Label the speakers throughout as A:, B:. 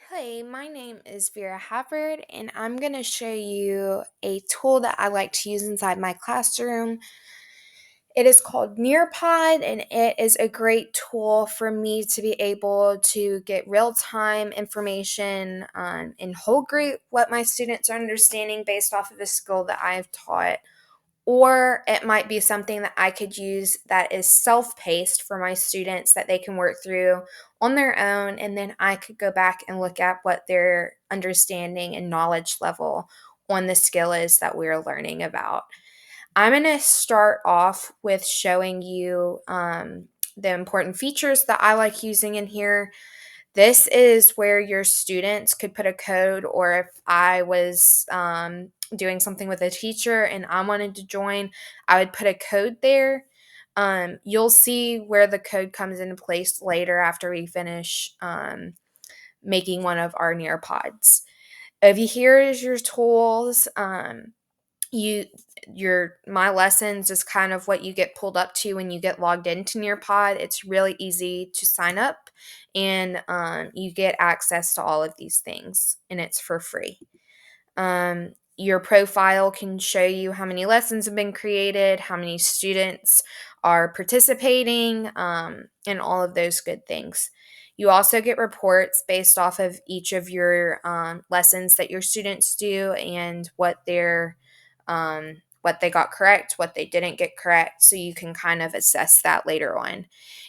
A: Hey, my name is Vera Havard, and I'm going to show you a tool that I like to use inside my classroom. It is called Nearpod, and it is a great tool for me to be able to get real time information in whole group, what my students are understanding based off of a skill that I've taught. Or it might be something that I could use that is self paced for my students that they can work through on their own. And then I could go back and look at what their understanding and knowledge level on the skill is that we're learning about. I'm going to start off with showing you the important features that I like using in here. This is where your students could put a code, or if I was doing something with a teacher and I wanted to join, I would put a code there. You'll see where the code comes into place later after we finish making one of our Nearpods. Over here is your tools. You your my lessons is kind of what you get pulled up to when you get logged into Nearpod. It's really easy to sign up, and you get access to all of these things, and it's for free. Your profile can show you how many lessons have been created, how many students are participating, and all of those good things. You also get reports based off of each of your lessons that your students do and what they got correct, what they didn't get correct, so you can kind of assess that later on.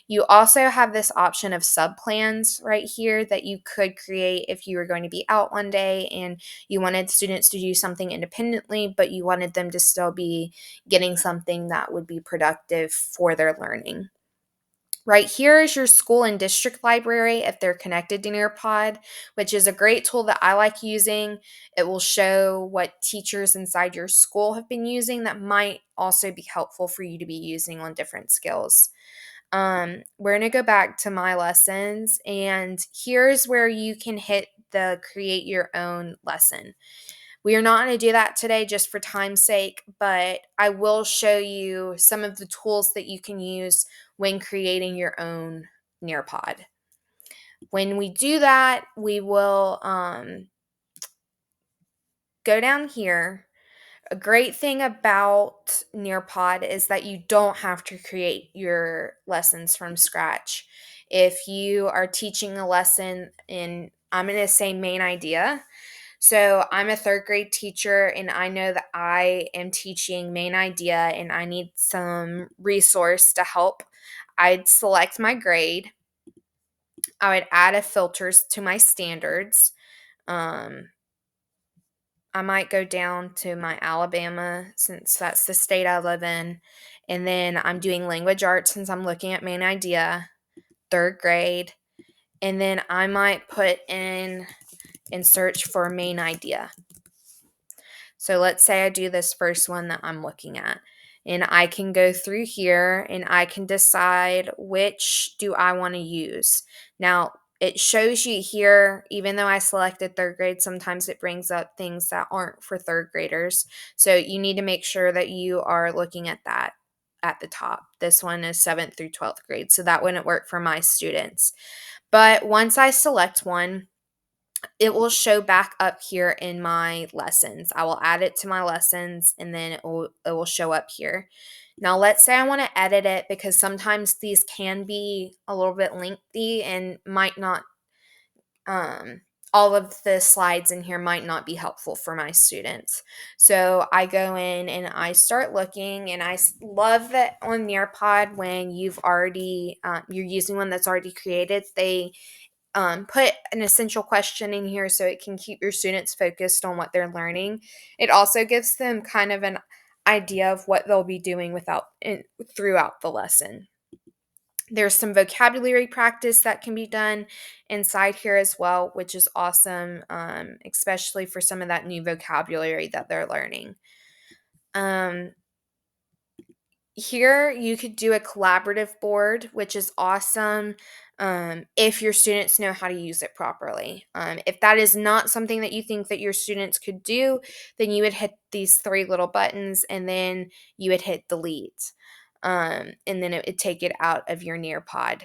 A: You also have this option of sub plans right here that you could create if you were going to be out one day and you wanted students to do something independently, but you wanted them to still be getting something that would be productive for their learning. Right here is your school and district library if they're connected to Nearpod, which is a great tool that I like using. It will show what teachers inside your school have been using that might also be helpful for you to be using on different skills. We're going to go back to my lessons, and here's where you can hit the create your own lesson. We are not going to do that today just for time's sake, but I will show you some of the tools that you can use when creating your own Nearpod. When we do that, we will go down here. A great thing about Nearpod is that you don't have to create your lessons from scratch. If you are teaching a lesson in, I'm going to say main idea. So I'm a third grade teacher, and I know that I am teaching main idea and I need some resource to help. I'd select my grade. I would add a filters to my standards. Um, I might go down to my Alabama since that's the state I live in. And then I'm doing language arts since I'm looking at main idea, third grade. And then I might put in and search for main idea. So let's say I do this first one that I'm looking at, and I can go through here and I can decide which do I want to use. Now, it shows you here, even though I selected third grade, sometimes it brings up things that aren't for third graders. So you need to make sure that you are looking at that at the top. This one is 7th through 12th grade, so that wouldn't work for my students. But once I select one, it will show back up here in my lessons. I will add it to my lessons, and then it will show up here. Now, let's say I want to edit it because sometimes these can be a little bit lengthy and might not all of the slides in here might not be helpful for my students. So I go in and I start looking, and I love that on Nearpod when you're using one that's already created, they put an essential question in here so it can keep your students focused on what they're learning. It also gives them kind of an idea of what they'll be doing throughout the lesson. There's some vocabulary practice that can be done inside here as well, which is awesome, especially for some of that new vocabulary that they're learning. Um, Here you could do a collaborative board, which is awesome if your students know how to use it properly. If that is not something that you think that your students could do, then you would hit these three little buttons and then you would hit delete. And then it would take it out of your Nearpod.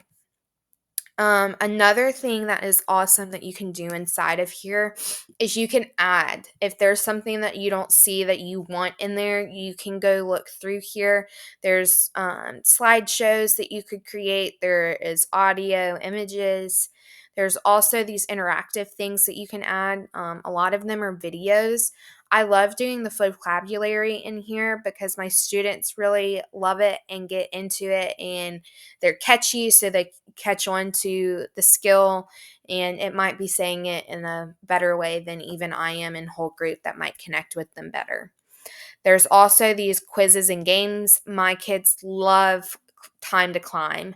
A: Another thing that is awesome that you can do inside of here is you can add. If there's something that you don't see that you want in there, you can go look through here. There's slideshows that you could create. There is audio, images. There's also these interactive things that you can add. A lot of them are videos. I love doing the vocabulary in here because my students really love it and get into it, and they're catchy, so they catch on to the skill, and it might be saying it in a better way than even I am in whole group that might connect with them better. There's also these quizzes and games. My kids love Time to Climb.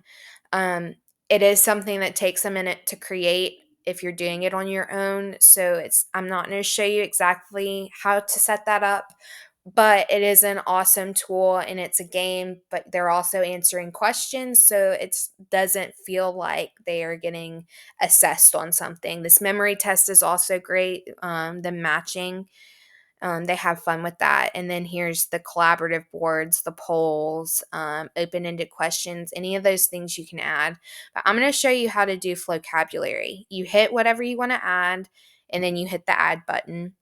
A: Um, it is something that takes a minute to create if you're doing it on your own. So I'm not going to show you exactly how to set that up, but it is an awesome tool and it's a game, but they're also answering questions. So it doesn't feel like they are getting assessed on something. This memory test is also great. The matching they have fun with that. And then here's the collaborative boards, the polls, open ended questions, any of those things you can add. But I'm going to show you how to do vocabulary. You hit whatever you want to add, and then you hit the add button,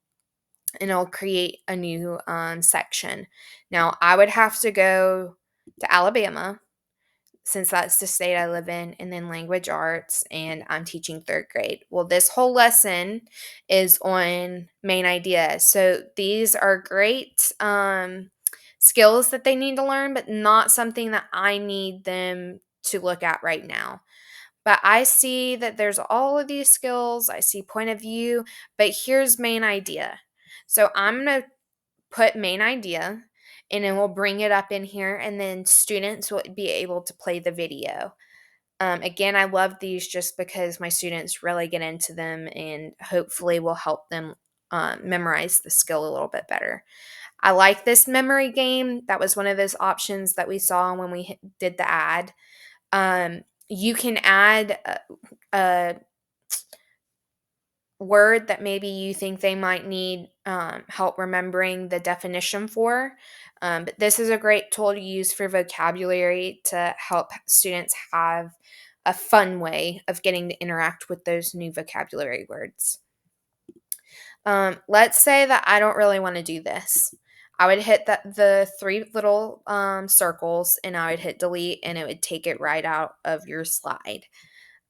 A: and it'll create a new section. Now, I would have to go to Alabama since that's the state I live in, and then language arts, and I'm teaching third grade. Well, this whole lesson is on main ideas. So these are great skills that they need to learn, but not something that I need them to look at right now. But I see that there's all of these skills. I see point of view, but here's main idea. So I'm going to put main idea, and then we'll bring it up in here, and then students will be able to play the video. Again, I love these just because my students really get into them and hopefully will help them memorize the skill a little bit better. I like this memory game. That was one of those options that we saw when we did the ad. You can add a word that maybe you think they might need help remembering the definition for. But this is a great tool to use for vocabulary to help students have a fun way of getting to interact with those new vocabulary words. Let's say that I don't really want to do this. I would hit the three little circles, and I would hit delete, and it would take it right out of your slide.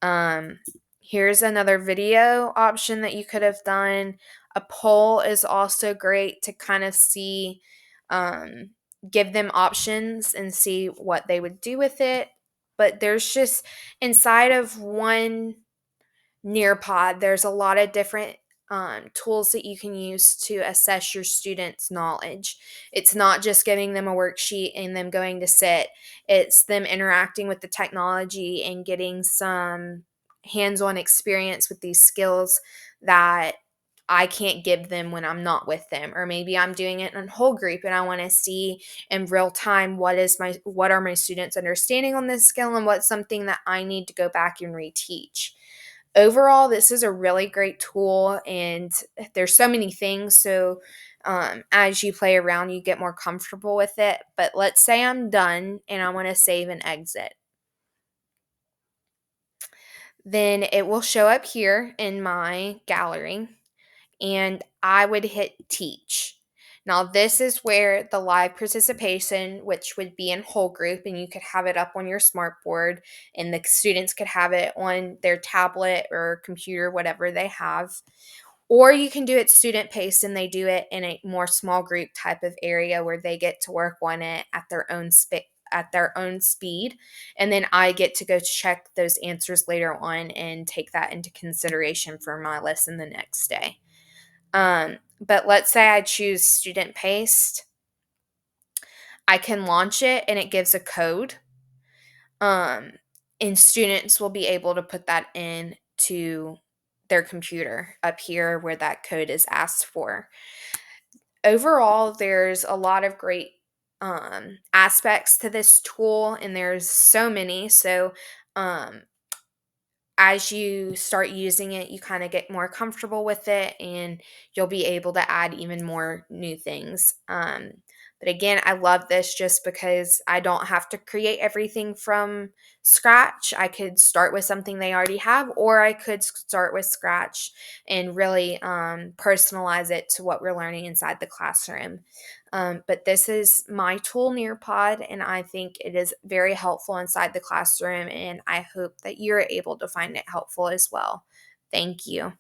A: Um, Here's another video option that you could have done. A poll is also great to kind of see, um, give them options and see what they would do with it. But there's just inside of one Nearpod, there's a lot of different tools that you can use to assess your students' knowledge. It's not just giving them a worksheet and them going to sit, it's them interacting with the technology and getting some hands on experience with these skills that I can't give them when I'm not with them. Or maybe I'm doing it in whole group and I want to see in real time what are my students understanding on this skill and what's something that I need to go back and reteach. Overall, this is a really great tool, and there's so many things. So as you play around, you get more comfortable with it. But let's say I'm done and I want to save and exit. Then it will show up here in my gallery, and I would hit teach. Now, this is where the live participation, which would be in whole group, and you could have it up on your smart board, and the students could have it on their tablet or computer, whatever they have. Or you can do it student paced, and they do it in a more small group type of area where they get to work on it at their own speed, and then I get to go check those answers later on and take that into consideration for my lesson the next day. But let's say I choose student paced. I can launch it and it gives a code. Um, and students will be able to put that in to their computer up here where that code is asked for. Overall, there's a lot of great aspects to this tool, and there's so many. So, um, as you start using it, you kind of get more comfortable with it and you'll be able to add even more new things. But again, I love this just because I don't have to create everything from scratch. I could start with something they already have, or I could start with scratch and really personalize it to what we're learning inside the classroom. But this is my tool, Nearpod, and I think it is very helpful inside the classroom, and I hope that you're able to find it helpful as well. Thank you.